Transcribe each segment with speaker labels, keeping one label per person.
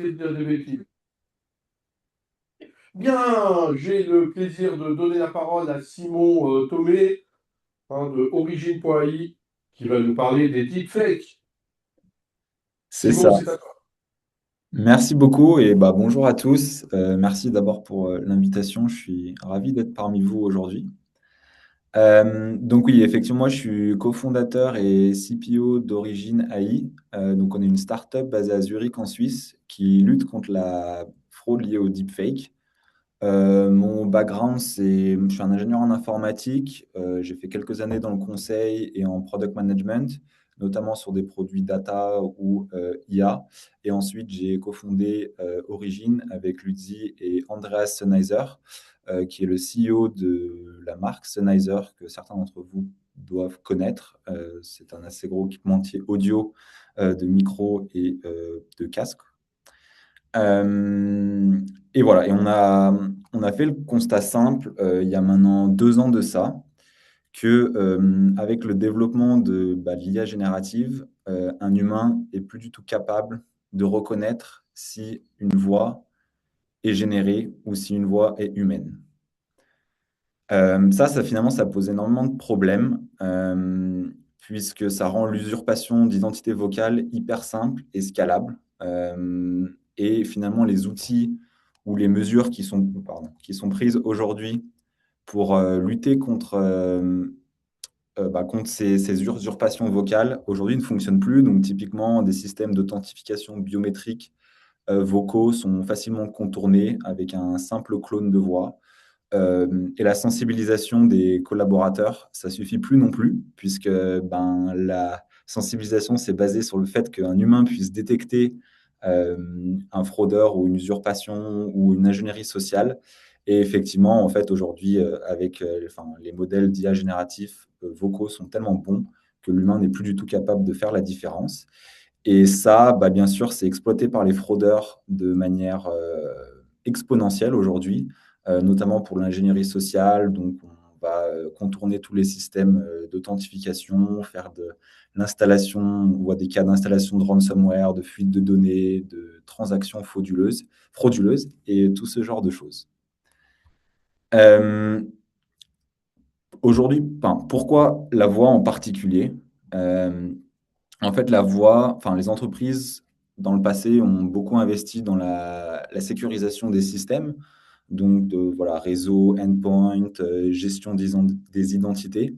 Speaker 1: de dire des bêtises. Bien, j'ai le plaisir de donner la parole à Simon Thomé, de Origine.ai, qui va nous parler des deepfakes.
Speaker 2: C'est ça.
Speaker 1: Simon, c'est à toi.
Speaker 2: Merci beaucoup et bonjour à tous. Merci d'abord pour l'invitation. Je suis ravi d'être parmi vous aujourd'hui. Donc oui, effectivement, moi je suis cofondateur et CPO d'Origine AI. Donc on est une startup basée à Zurich en Suisse qui lutte contre la fraude liée au deepfake. Mon background, je suis un ingénieur en informatique. J'ai fait quelques années dans le conseil et en product management, notamment sur des produits data ou IA. Et ensuite, j'ai cofondé Origin avec Lutzi et Andreas Sennheiser, qui est le CEO de la marque Sennheiser, que certains d'entre vous doivent connaître. C'est un assez gros équipementier audio de micros et de casques. Euh, et voilà, et on a fait le constat simple il y a maintenant 2 ans de ça, que avec le développement de l'IA générative, un humain est plus du tout capable de reconnaître si une voix est générée ou si une voix est humaine. Ça finalement, ça pose énormément de problèmes, puisque ça rend l'usurpation d'identité vocale hyper simple et scalable. Et finalement, les outils ou les mesures qui sont prises aujourd'hui pour lutter contre ces usurpations vocales, aujourd'hui ne fonctionnent plus. Donc typiquement, des systèmes d'authentification biométrique vocaux sont facilement contournés avec un simple clone de voix. Et la sensibilisation des collaborateurs, ça suffit plus non plus, puisque la sensibilisation, c'est basé sur le fait qu'un humain puisse détecter un fraudeur ou une usurpation ou une ingénierie sociale. Et effectivement, en fait, aujourd'hui, avec les modèles d'IA génératifs vocaux sont tellement bons que l'humain n'est plus du tout capable de faire la différence. Et ça, bien sûr, c'est exploité par les fraudeurs de manière exponentielle aujourd'hui, notamment pour l'ingénierie sociale. Donc, on va contourner tous les systèmes d'authentification, faire de l'installation, on voit des cas d'installation de ransomware, de fuite de données, de transactions frauduleuses et tout ce genre de choses. Euh, Aujourd'hui, pourquoi la voix en particulier? Euh, En fait, les entreprises dans le passé ont beaucoup investi dans la sécurisation des systèmes, donc voilà, réseau, endpoint, gestion des identités.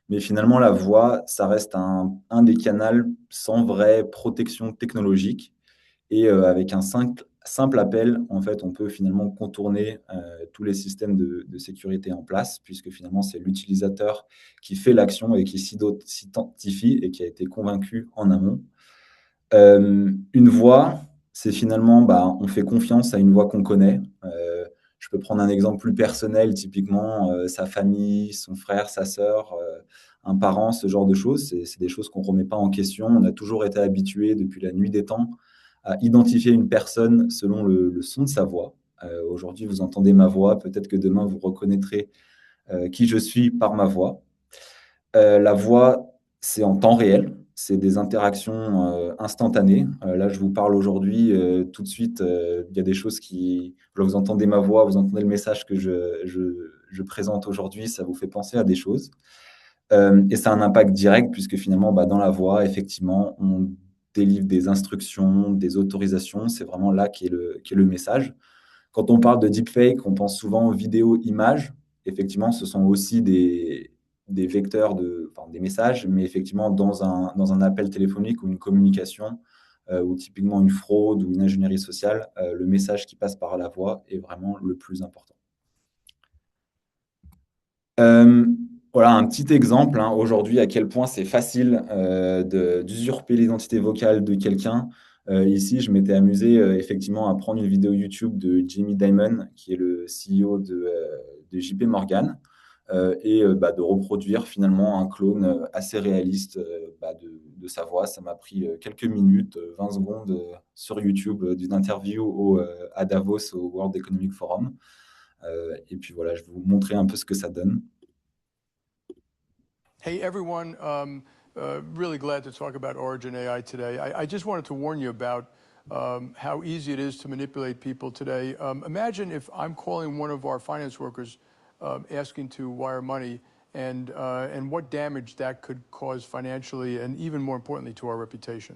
Speaker 2: Mais finalement, la voix, ça reste un des canaux sans vraie protection technologique. Et avec un simple appel, en fait, on peut finalement contourner tous les systèmes de sécurité en place, puisque finalement, c'est l'utilisateur qui fait l'action et qui s'identifie et qui a été convaincu en amont. Une voix, c'est finalement, on fait confiance à une voix qu'on connaît. Je peux prendre un exemple plus personnel, typiquement sa famille, son frère, sa sœur, un parent, ce genre de choses. C'est des choses qu'on ne remet pas en question. On a toujours été habitué depuis la nuit des temps à identifier une personne selon le son de sa voix. Aujourd'hui, vous entendez ma voix, peut-être que demain, vous reconnaîtrez qui je suis par ma voix. La voix, c'est en temps réel, c'est des interactions instantanées. Là, je vous parle aujourd'hui, tout de suite, il y a des choses qui... Vous entendez ma voix, vous entendez le message que je présente aujourd'hui, ça vous fait penser à des choses. Et ça a un impact direct, puisque finalement, dans la voix, effectivement, on délivre des instructions, des autorisations, c'est vraiment là qu'est le message. Quand on parle de deepfake, on pense souvent vidéo, image. Effectivement, ce sont aussi des vecteurs des messages, mais effectivement, dans un appel téléphonique ou une communication, ou typiquement une fraude ou une ingénierie sociale, le message qui passe par la voix est vraiment le plus important. Euh, voilà un petit exemple, hein, aujourd'hui, à quel point c'est facile d'usurper l'identité vocale de quelqu'un. Ici, je m'étais amusé effectivement à prendre une vidéo YouTube de Jamie Dimon, qui est le CEO de JP Morgan, et de reproduire finalement un clone assez réaliste de sa voix. Ça m'a pris quelques minutes, 20 secondes sur YouTube d'une interview à Davos au World Economic Forum. Et puis voilà, je vais vous montrer un peu ce que ça donne.
Speaker 3: Hey everyone, really glad to talk about Origin AI today. I just wanted to warn you about how easy it is to manipulate people today. Imagine if I'm calling one of our finance workers asking to wire money and what damage that could cause financially and even more importantly to our reputation.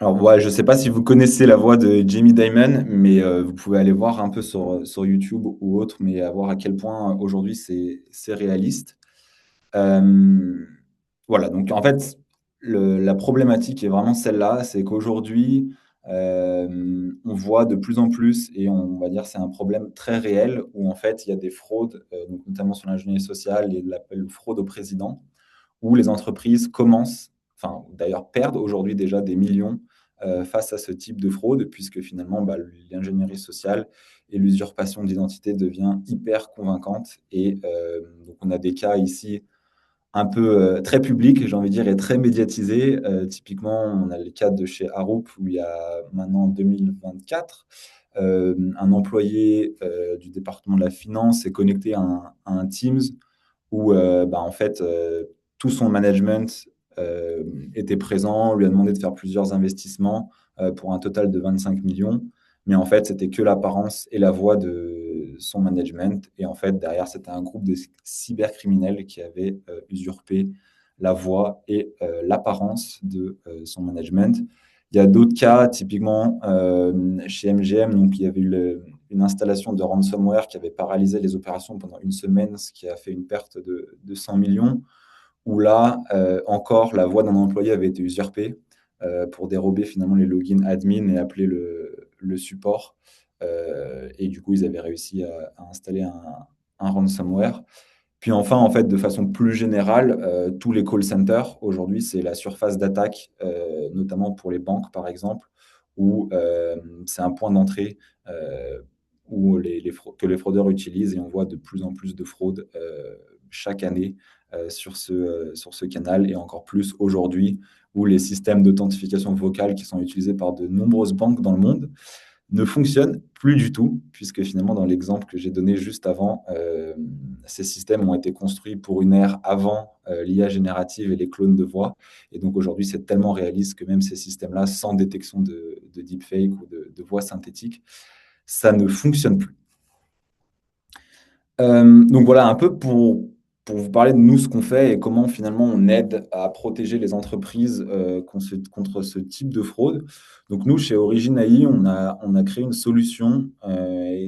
Speaker 2: Alors, ouais, je ne sais pas si vous connaissez la voix de Jamie Dimon, mais vous pouvez aller voir un peu sur YouTube ou autre, mais à voir à quel point aujourd'hui c'est réaliste. Voilà, donc en fait, la problématique est vraiment celle-là, c'est qu'aujourd'hui, on voit de plus en plus, et on va dire c'est un problème très réel, où en fait il y a des fraudes, donc notamment sur l'ingénierie sociale et l'appel fraude au président, où les entreprises commencent, enfin d'ailleurs perdent aujourd'hui déjà des millions face à ce type de fraude, puisque finalement l'ingénierie sociale et l'usurpation d'identité devient hyper convaincante. Et donc on a des cas ici un peu très public, j'ai envie de dire, et très médiatisé. Typiquement, on a le cas de chez Arup, où il y a maintenant en 2024, un employé du département de la finance est connecté à un Teams où en fait, tout son management était présent, lui a demandé de faire plusieurs investissements pour un total de 25 millions. Mais en fait, c'était que l'apparence et la voix de son management. Et en fait, derrière, c'était un groupe de cybercriminels qui avait usurpé la voix et l'apparence de son management. Il y a d'autres cas, typiquement chez MGM, donc il y avait eu une installation de ransomware qui avait paralysé les opérations pendant une semaine, ce qui a fait une perte de 100 millions, où là, encore, la voix d'un employé avait été usurpée pour dérober finalement les logins admin et appeler le support. Et du coup, ils avaient réussi à installer un ransomware. Puis enfin, en fait, de façon plus générale, tous les call centers, aujourd'hui, c'est la surface d'attaque, notamment pour les banques, par exemple, où c'est un point d'entrée où que les fraudeurs utilisent, et on voit de plus en plus de fraudes chaque année sur ce canal, et encore plus aujourd'hui, où les systèmes d'authentification vocale qui sont utilisés par de nombreuses banques dans le monde ne fonctionne plus du tout, puisque finalement, dans l'exemple que j'ai donné juste avant, ces systèmes ont été construits pour une ère avant l'IA générative et les clones de voix. Et donc aujourd'hui, c'est tellement réaliste que même ces systèmes-là, sans détection de deepfake ou de voix synthétique, ça ne fonctionne plus. Donc voilà, un peu pour vous parler de nous, ce qu'on fait et comment finalement on aide à protéger les entreprises contre ce type de fraude. Donc nous, chez Origin AI, on a créé une solution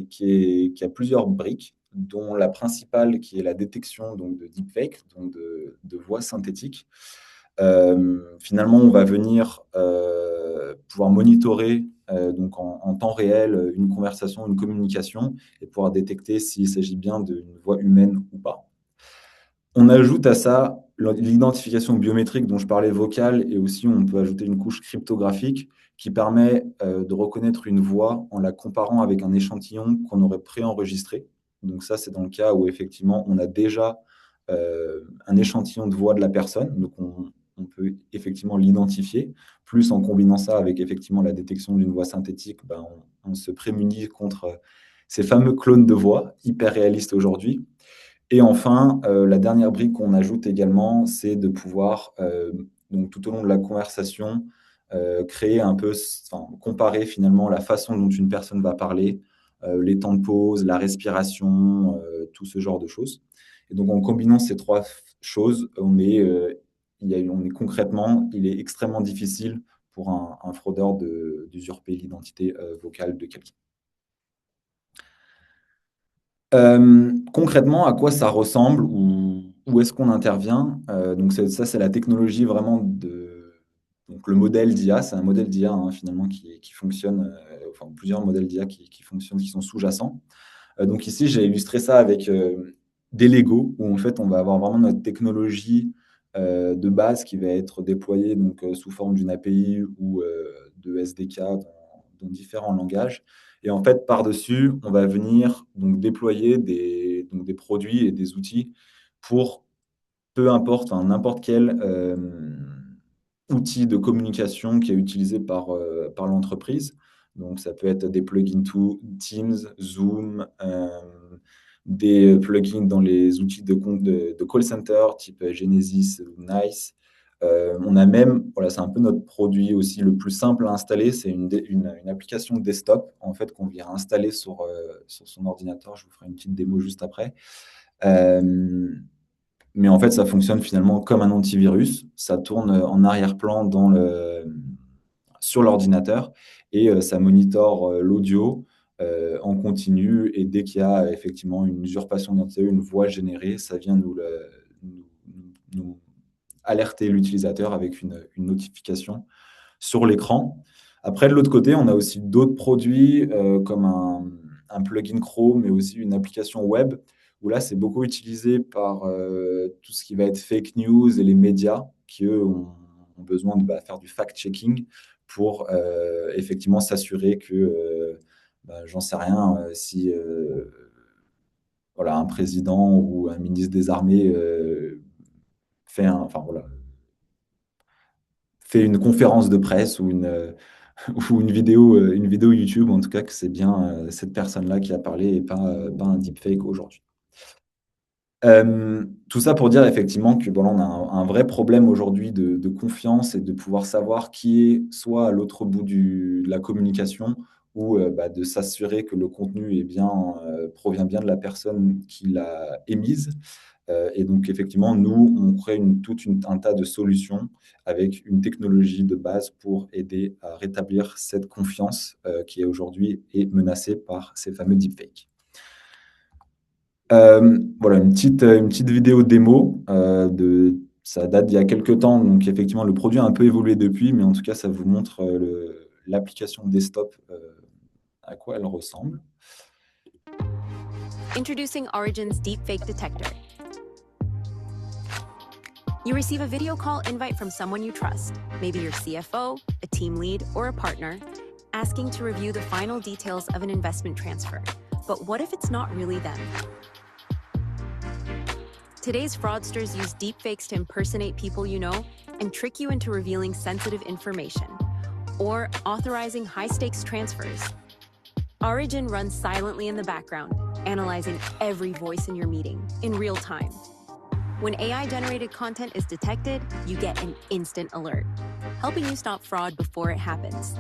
Speaker 2: qui a plusieurs briques, dont la principale qui est la détection donc, de deepfake, donc de voix synthétique. Finalement, on va venir pouvoir monitorer donc en temps réel une conversation, une communication, et pouvoir détecter s'il s'agit bien d'une voix humaine ou pas. On ajoute à ça l'identification biométrique dont je parlais, vocale, et aussi on peut ajouter une couche cryptographique qui permet de reconnaître une voix en la comparant avec un échantillon qu'on aurait préenregistré. Donc ça, c'est dans le cas où effectivement on a déjà un échantillon de voix de la personne, donc on peut effectivement l'identifier. Plus en combinant ça avec effectivement la détection d'une voix synthétique, on se prémunit contre ces fameux clones de voix hyper réalistes aujourd'hui. Et enfin, la dernière brique qu'on ajoute également, c'est de pouvoir, donc tout au long de la conversation, créer un peu, enfin, comparer finalement la façon dont une personne va parler, les temps de pause, la respiration, tout ce genre de choses. Et donc en combinant ces trois choses, concrètement, il est extrêmement difficile pour un fraudeur d'usurper l'identité vocale de quelqu'un. Concrètement, à quoi ça ressemble, ou où est-ce qu'on intervient? Donc ça, c'est la technologie vraiment donc le modèle d'IA. C'est un modèle d'IA finalement qui fonctionne, enfin plusieurs modèles d'IA qui fonctionnent, qui sont sous-jacents. Donc ici, j'ai illustré ça avec des Lego, où en fait, on va avoir vraiment notre technologie de base qui va être déployée donc, sous forme d'une API ou de SDK dans différents langages. Et en fait, par-dessus, on va venir donc, déployer donc, des produits et des outils pour peu importe, enfin, n'importe quel outil de communication qui est utilisé par l'entreprise. Donc, ça peut être des plugins Teams, Zoom, des plugins dans les outils de call center type Genesis ou NICE, On a même, voilà, c'est un peu notre produit aussi le plus simple à installer, c'est une application desktop en fait qu'on vient installer sur son ordinateur. Je vous ferai une petite démo juste après. Mais en fait, ça fonctionne finalement comme un antivirus. Ça tourne en arrière-plan sur l'ordinateur et ça monitore l'audio en continu. Et dès qu'il y a effectivement une usurpation d'identité, une voix générée, ça vient nous alerter l'utilisateur avec une notification sur l'écran. Après, de l'autre côté, on a aussi d'autres produits comme un plugin Chrome, mais aussi une application web, où là, c'est beaucoup utilisé par tout ce qui va être fake news et les médias qui, eux, ont besoin de faire du fact-checking pour effectivement s'assurer que, j'en sais rien, si voilà, un président ou un ministre des Armées fait une conférence de presse ou ou une vidéo YouTube, en tout cas, que c'est bien cette personne-là qui a parlé et pas un deepfake aujourd'hui. Tout ça pour dire effectivement que voilà, on a un vrai problème aujourd'hui de confiance et de pouvoir savoir qui est soit à l'autre bout de la communication ou de s'assurer que le contenu provient bien de la personne qui l'a émise. Et donc, effectivement, nous, on crée un tas de solutions avec une technologie de base pour aider à rétablir cette confiance qui aujourd'hui est menacée par ces fameux deepfakes. Voilà, une petite vidéo démo. Ça date d'il y a quelques temps, donc effectivement, le produit a un peu évolué depuis, mais en tout cas, ça vous montre l'application desktop, à quoi elle ressemble.
Speaker 4: Introducing Origin's Deepfake Detector. You receive a video call invite from someone you trust, maybe your CFO, a team lead, or a partner, asking to review the final details of an investment transfer. But what if it's not really them? Today's fraudsters use deepfakes to impersonate people you know and trick you into revealing sensitive information or authorizing high-stakes transfers. Origin runs silently in the background, analyzing every voice in your meeting in real time. When AI-generated content is detected, you get an instant alert, helping you stop fraud before it happens.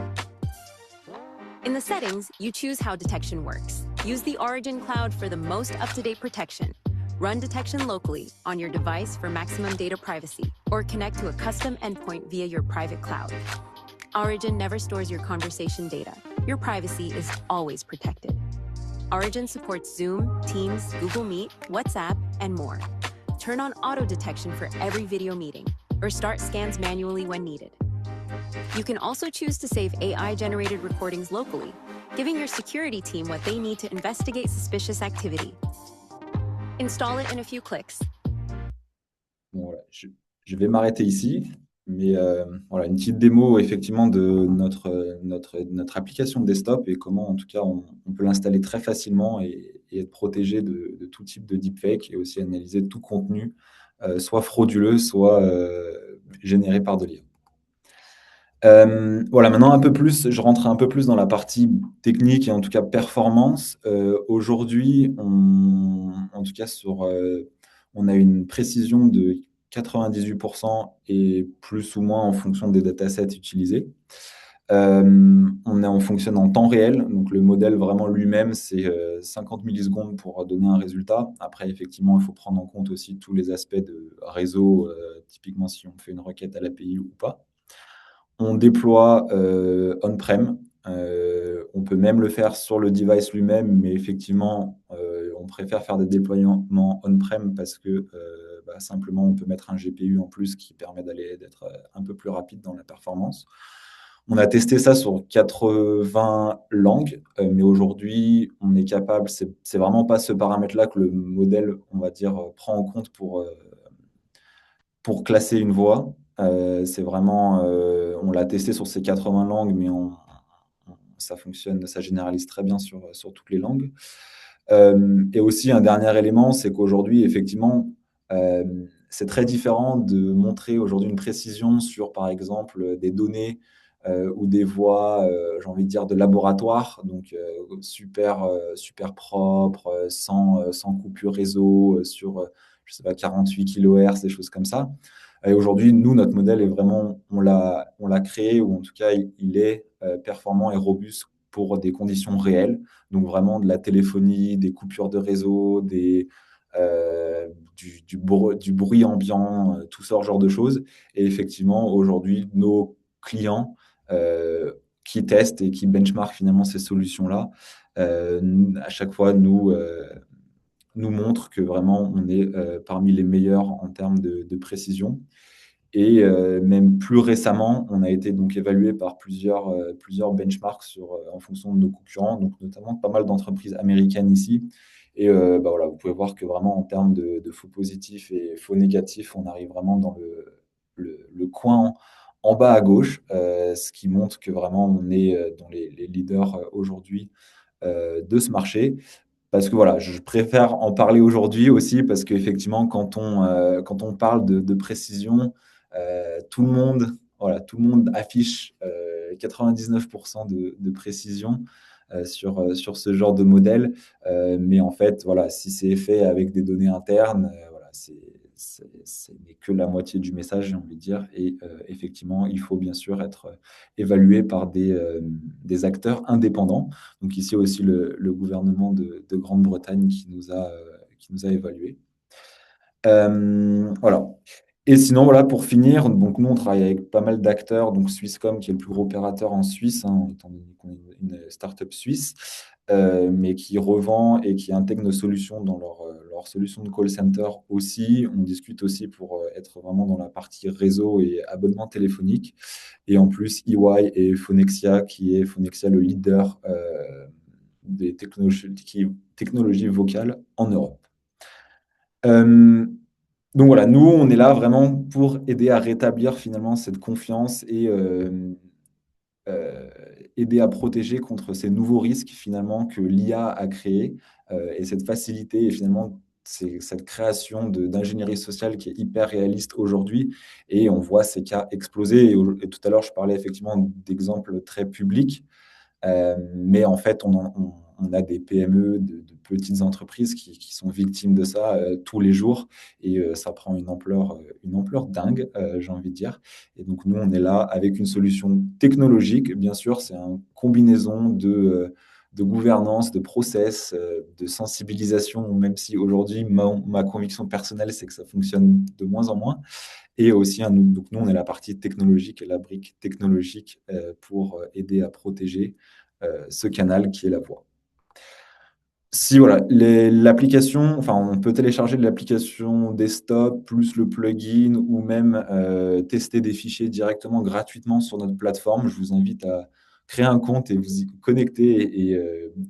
Speaker 4: In the settings, you choose how detection works. Use the Origin Cloud for the most up-to-date protection. Run detection locally on your device for maximum data privacy, or connect to a custom endpoint via your private cloud. Origin never stores your conversation data. Your privacy is always protected. Origin supports Zoom, Teams, Google Meet, WhatsApp, and more. Turn on auto detection for every video meeting, or start scans manually when needed. You can also choose to save AI-generated recordings locally, giving your security team what they need to investigate suspicious activity. Install it in a few clicks.
Speaker 2: Bon, voilà, je vais m'arrêter ici, mais voilà, une petite démo effectivement de notre application desktop et comment en tout cas on peut l'installer très facilement et être protégé de tout type de deepfake et aussi analyser tout contenu, soit frauduleux, soit généré par de l'IA. Voilà, maintenant je rentre un peu plus dans la partie technique et en tout cas performance. Aujourd'hui, en tout cas on a une précision de 98% et plus ou moins en fonction des datasets utilisés. On fonctionne en temps réel, donc le modèle vraiment lui-même, c'est 50 millisecondes pour donner un résultat. Après, effectivement, il faut prendre en compte aussi tous les aspects de réseau, typiquement si on fait une requête à l'API ou pas. On déploie on-prem. On peut même le faire sur le device lui-même, mais effectivement, on préfère faire des déploiements on-prem parce que simplement, on peut mettre un GPU en plus qui permet d'être un peu plus rapide dans la performance. On a testé ça sur 80 langues, mais aujourd'hui, on est capable, c'est vraiment pas ce paramètre-là que le modèle, on va dire, prend en compte pour classer une voix. C'est vraiment, on l'a testé sur ces 80 langues, mais ça fonctionne, ça généralise très bien sur toutes les langues. Et aussi, un dernier élément, c'est qu'aujourd'hui, effectivement, c'est très différent de montrer aujourd'hui une précision sur, par exemple, des données ou des voix, j'ai envie de dire, de laboratoire, donc super propre, sans coupure réseau, sur, je sais pas, 48 kHz, des choses comme ça. Et aujourd'hui, nous, notre modèle est vraiment, on l'a créé, ou en tout cas, il est performant et robuste pour des conditions réelles. Donc vraiment de la téléphonie, des coupures de réseau, du bruit ambiant, tout ce genre de choses. Et effectivement, aujourd'hui, nos clients qui testent et qui benchmarkent finalement ces solutions-là, à chaque fois nous montrent que vraiment on est parmi les meilleurs en termes de précision. Et même plus récemment, on a été donc évalué par plusieurs benchmarks en fonction de nos concurrents, donc notamment pas mal d'entreprises américaines ici. Et voilà, vous pouvez voir que vraiment en termes de faux positifs et faux négatifs, on arrive vraiment dans le coin en bas à gauche, ce qui montre que vraiment on est dans les leaders aujourd'hui de ce marché. Parce que voilà, je préfère en parler aujourd'hui aussi parce qu'effectivement, quand on parle de précision, tout le monde affiche 99% de précision sur ce genre de modèle. Mais en fait, voilà, si c'est fait avec des données internes, voilà, ce n'est que la moitié du message, j'ai envie de dire. Et effectivement, il faut bien sûr être évalué par des acteurs indépendants. Donc ici aussi le gouvernement de Grande-Bretagne qui nous a évalués. Voilà. Et sinon, voilà, pour finir, donc nous, on travaille avec pas mal d'acteurs, donc Swisscom, qui est le plus gros opérateur en Suisse, étant donné qu'on est une start-up suisse, mais qui revend et qui intègre nos solutions dans leur solution de call center aussi. On discute aussi pour être vraiment dans la partie réseau et abonnement téléphonique. Et en plus, EY et Phonexia, qui est Phonexia le leader des technologies vocales en Europe. Donc voilà, nous, on est là vraiment pour aider à rétablir finalement cette confiance et aider à protéger contre ces nouveaux risques finalement que l'IA a créés et cette facilité et finalement cette création d'ingénierie sociale qui est hyper réaliste aujourd'hui et on voit ces cas exploser. Et tout à l'heure, je parlais effectivement d'exemples très publics. Mais en fait, on a des PME, de petites entreprises qui sont victimes de ça tous les jours et ça prend une ampleur dingue, j'ai envie de dire. Et donc, nous, on est là avec une solution technologique. Bien sûr, c'est une combinaison de gouvernance, de process, de sensibilisation, même si aujourd'hui, ma conviction personnelle, c'est que ça fonctionne de moins en moins. Et aussi, donc nous, on est la partie technologique et la brique technologique pour aider à protéger ce canal qui est la voix. Si voilà, l'application, enfin, on peut télécharger l'application desktop plus le plugin ou même tester des fichiers directement gratuitement sur notre plateforme. Je vous invite à créer un compte et vous y connecter et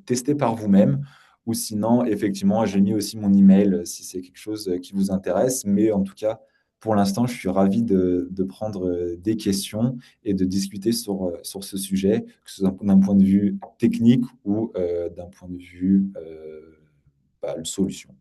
Speaker 2: tester par vous-même. Ou sinon, effectivement, j'ai mis aussi mon email si c'est quelque chose qui vous intéresse. Mais en tout cas, pour l'instant, je suis ravi de prendre des questions et de discuter sur ce sujet, que ce soit d'un point de vue technique ou d'un point de vue solution.